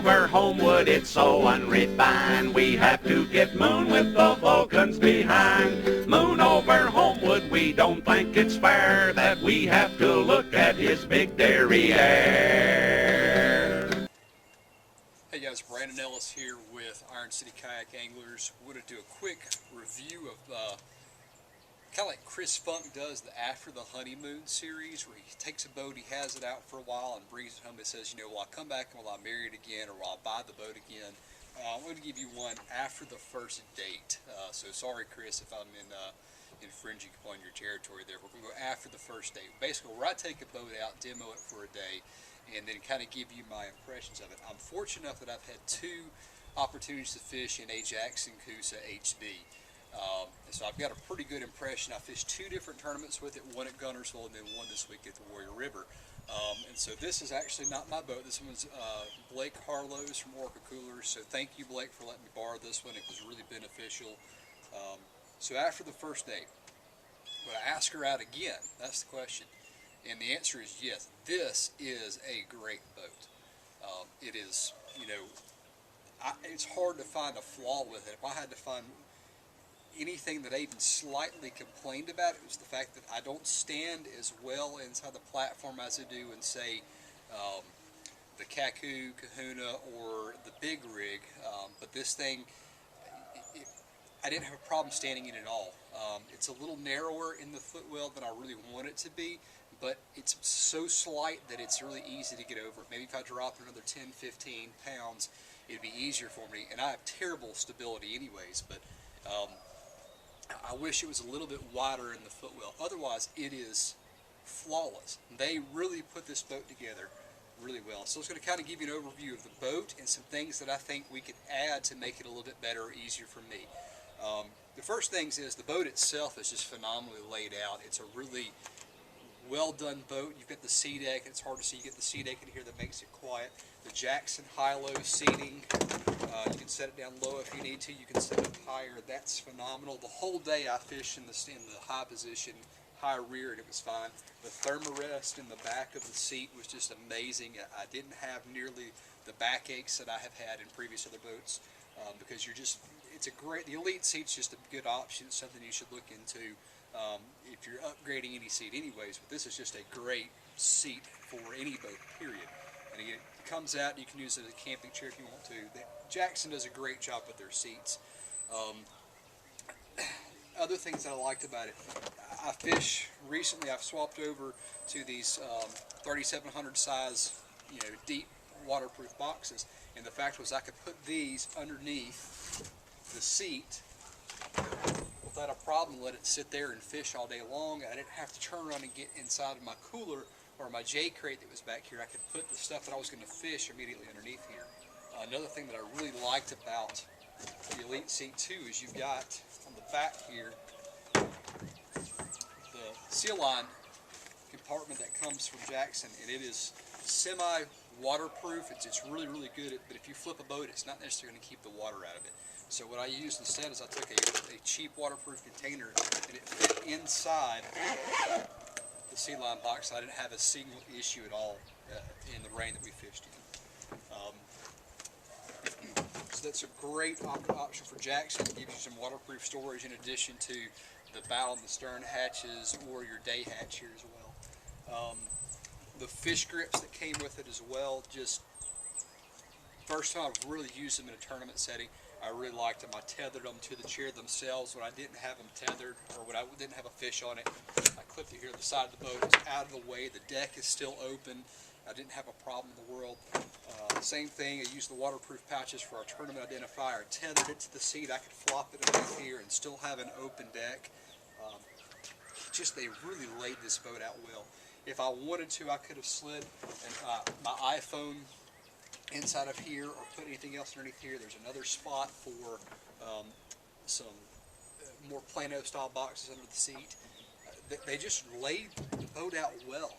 over Homewood, it's so unrefined. We have to get Moon with the Vulcans behind. Moon over Homewood, we don't think it's fair that we have to look at his big derriere. Hey guys, Brandon Ellis here with Iron City Kayak Anglers. We're going to do a quick review of kind of like Chris Funk does the After the Honeymoon series, where he takes a boat, he has it out for a while and brings it home and says, you know, will I come back and will I marry it again, or will I buy the boat again? I'm going to give you one after the first date. So sorry Chris if I'm infringing upon your territory there. We're going to go after the first date. Basically, where I take a boat out, demo it for a day, and then kind of give you my impressions of it. I'm fortunate enough that I've had 2 opportunities to fish in a Jackson Coosa HD. So I've got a pretty good impression. I fished 2 different tournaments with it, one at Guntersville and then one this week at the Warrior River. And so this is actually not my boat. This one's Blake Harlow's from Orca Coolers. So thank you, Blake, for letting me borrow this one. It was really beneficial. So after the first date, would I ask her out again? That's the question. And the answer is yes. This is a great boat. It is, you know, it's hard to find a flaw with it. If I had to find anything that I even slightly complained about, it was the fact that I don't stand as well inside the platform as I do in, say, the Kaku, Kahuna, or the big rig. But this thing, I didn't have a problem standing in it at all. It's a little narrower in the footwell than I really want it to be, but it's so slight that it's really easy to get over. Maybe if I dropped another 10, 15 pounds, it'd be easier for me. And I have terrible stability anyways, but I wish it was a little bit wider in the footwell. Otherwise, it is flawless. They really put this boat together really well. So it's going to kind of give you an overview of the boat and some things that I think we could add to make it a little bit better or easier for me. The first things is the boat itself is just phenomenally laid out. It's a really well done boat. You've got the sea deck. It's hard to see. You get the sea deck in here that makes it quiet. The Jackson high-low seating. You can set it down low if you need to. You can set it higher. That's phenomenal. The whole day I fished in the high position, high rear, and it was fine. The thermarest in the back of the seat was just amazing. I didn't have nearly the backaches that I have had in previous other boats because it's a great, the Elite seat's just a good option. It's something you should look into if you're upgrading any seat anyways, but this is just a great seat for any boat, period. And again, it comes out, you can use it as a camping chair if you want to. Jackson does a great job with their seats. Other things that I liked about it, I fish recently, I've swapped over to these 3700 size, you know, deep waterproof boxes, and the fact was I could put these underneath the seat without a problem, let it sit there and fish all day long. I didn't have to turn around and get inside of my cooler or my J crate that was back here. I could put the stuff that I was going to fish immediately underneath here. Another thing that I really liked about the Elite seat too is you've got on the back here the seal line compartment that comes from Jackson, and it is semi-waterproof. It's really, really good, but if you flip a boat, it's not necessarily going to keep the water out of it. So what I used instead is I took a cheap waterproof container and it fit inside the sea line box. So I didn't have a single issue at all in the rain that we fished in. So that's a great option for Jackson. It gives you some waterproof storage in addition to the bow and the stern hatches or your day hatch here as well. The fish grips that came with it as well, just first time I've really used them in a tournament setting. I really liked them. I tethered them to the chair themselves when I didn't have them tethered or when I didn't have a fish on it. I clipped it here at the side of the boat. It's out of the way. The deck is still open. I didn't have a problem in the world. Same thing, I used the waterproof pouches for our tournament identifier. I tethered it to the seat. I could flop it underneath here and still have an open deck. They really laid this boat out well. If I wanted to, I could have slid my iPhone inside of here or put anything else underneath here. There's another spot for some more Plano style boxes under the seat. They just laid the boat out well.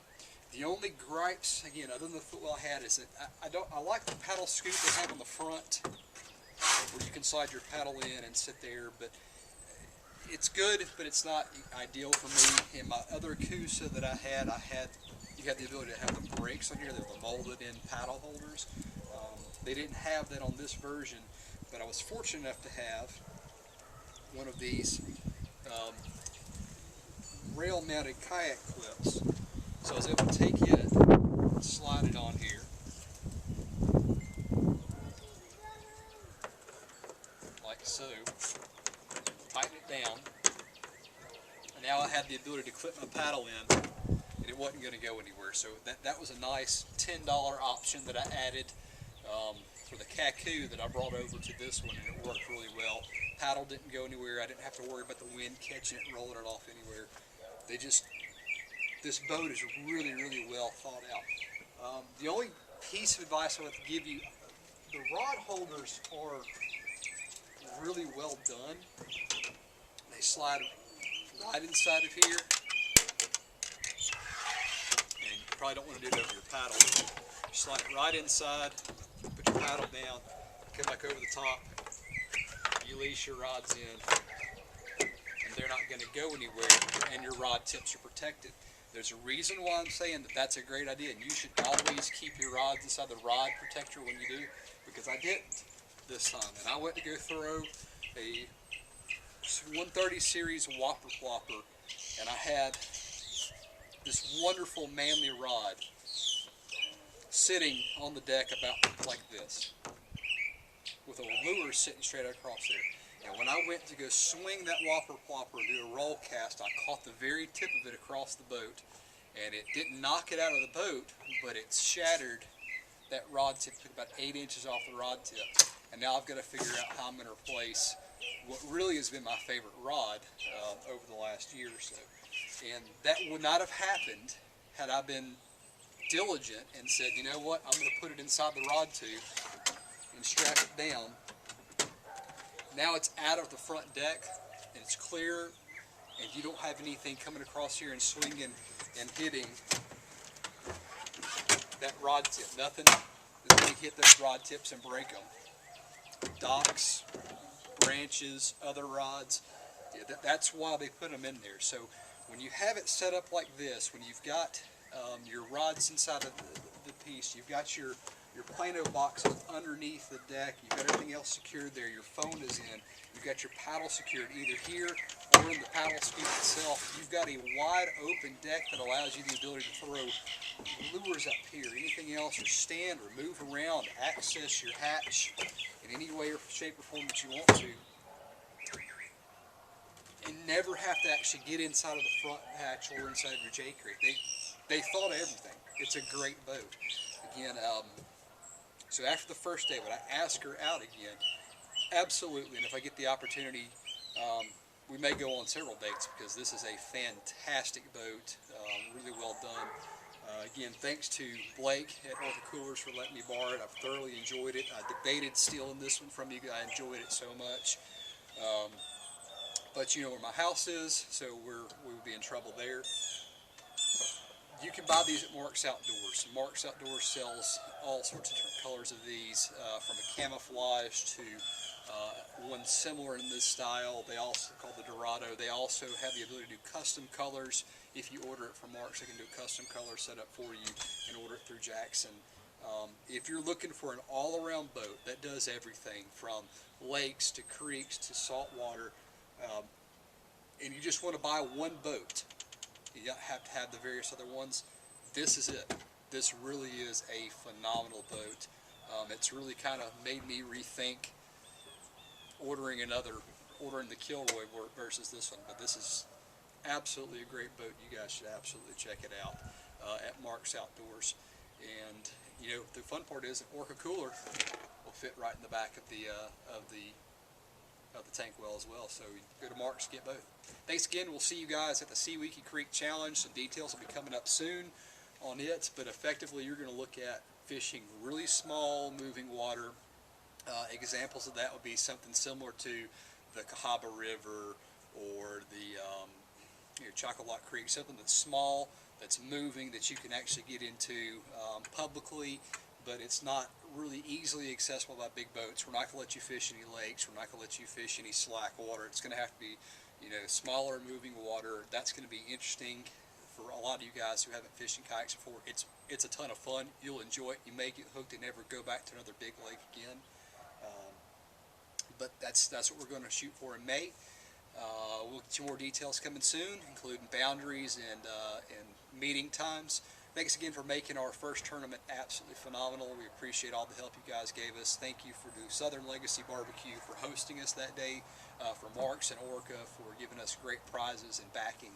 The only gripes, again, other than the footwell I had, is that I like the paddle scoop they have on the front where you can slide your paddle in and sit there, but it's good, but it's not ideal for me. In my other Coosa that I had, you had the ability to have the brakes on here. They're the molded in paddle holders. They didn't have that on this version, but I was fortunate enough to have one of these rail-mounted kayak clips. So I was able to take it, slide it on here, like so, tighten it down, and now I had the ability to clip my paddle in, and it wasn't going to go anywhere. So that was a nice $10 option that I added for the Kayak that I brought over to this one, and it worked really well. Paddle didn't go anywhere. I didn't have to worry about the wind catching it and rolling it off anywhere. This boat is really, really well thought out. The only piece of advice I would give you, the rod holders are really well done. They slide right inside of here, and you probably don't want to do it over your paddle. Slide it right inside, put your paddle down, come back over the top, you leash your rods in, and they're not going to go anywhere, and your rod tips are protected. There's a reason why I'm saying that that's a great idea, and you should always keep your rods inside the rod protector when you do, because I didn't this time, and I went to go throw a 130 series Whopper Plopper, and I had this wonderful manly rod sitting on the deck about like this, with a lure sitting straight across there. And when I went to go swing that Whopper Plopper and do a roll cast, I caught the very tip of it across the boat, and it didn't knock it out of the boat, but it shattered that rod tip, took about 8 inches off the rod tip. And now I've got to figure out how I'm going to replace what really has been my favorite rod over the last year or so. And that would not have happened had I been diligent and said, you know what, I'm going to put it inside the rod tube and strap it down. Now it's out of the front deck, and it's clear, and you don't have anything coming across here and swinging and hitting that rod tip. Nothing is going to hit those rod tips and break them. Docks, branches, other rods, that's why they put them in there. So when you have it set up like this, when you've got your rods inside of the piece, you've got your Plano boxes underneath the deck, you've got everything else secured there, your phone is in, you've got your paddle secured either here or in the paddle scoop itself. You've got a wide open deck that allows you the ability to throw lures up here, anything else, or stand or move around, access your hatch in any way or shape or form that you want to, and never have to actually get inside of the front hatch or inside of your J-crate. They thought of everything. It's a great boat. Again, so after the first day, would I ask her out again? Absolutely, and if I get the opportunity, we may go on several dates, because this is a fantastic boat, really well done. Again, thanks to Blake at Orca Coolers for letting me borrow it. I've thoroughly enjoyed it. I debated stealing this one from you. I enjoyed it so much. But you know where my house is, so we would be in trouble there. You can buy these at Mark's Outdoors. Mark's Outdoors sells all sorts of different colors of these, from a camouflage to one similar in this style. They also called the Dorado. They also have the ability to do custom colors. If you order it from Mark's, they can do a custom color set up for you and order it through Jackson. If you're looking for an all-around boat that does everything from lakes to creeks to saltwater, and you just want to buy one boat, you don't have to have the various other ones, this is it. This really is a phenomenal boat. It's really kind of made me rethink ordering the Kilroy versus this one, but this is absolutely a great boat. You guys should absolutely check it out at Mark's Outdoors. And you know, the fun part is an Orca cooler will fit right in the back of the tank well as well. So you go to Mark's, get both. Thanks again. We'll see you guys at the Seawiki Creek Challenge. Some details will be coming up soon on it, but effectively you're going to look at fishing really small moving water. Examples of that would be something similar to the Cahaba River or the Chocolate Creek, something that's small, that's moving, that you can actually get into publicly, but it's not really easily accessible by big boats. We're not going to let you fish any lakes. We're not going to let you fish any slack water. It's going to have to be, you know, smaller moving water. That's going to be interesting for a lot of you guys who haven't fished in kayaks before, it's a ton of fun. You'll enjoy it. You may get hooked and never go back to another big lake again. But that's what we're going to shoot for in May. We'll get you more details coming soon, including boundaries and meeting times. Thanks again for making our first tournament absolutely phenomenal. We appreciate all the help you guys gave us. Thank you for the Southern Legacy Barbecue for hosting us that day, for Marks and Orca for giving us great prizes and backing,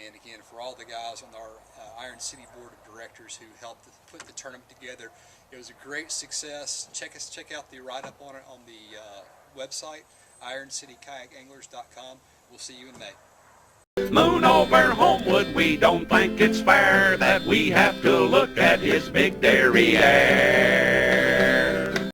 and again for all the guys on our Iron City Board of Directors who helped put the tournament together. It was a great success. Check out the write-up on it on the website, IronCityKayakAnglers.com. We'll see you in May. Moon over Homewood, we don't think it's fair that we have to look at his big derriere.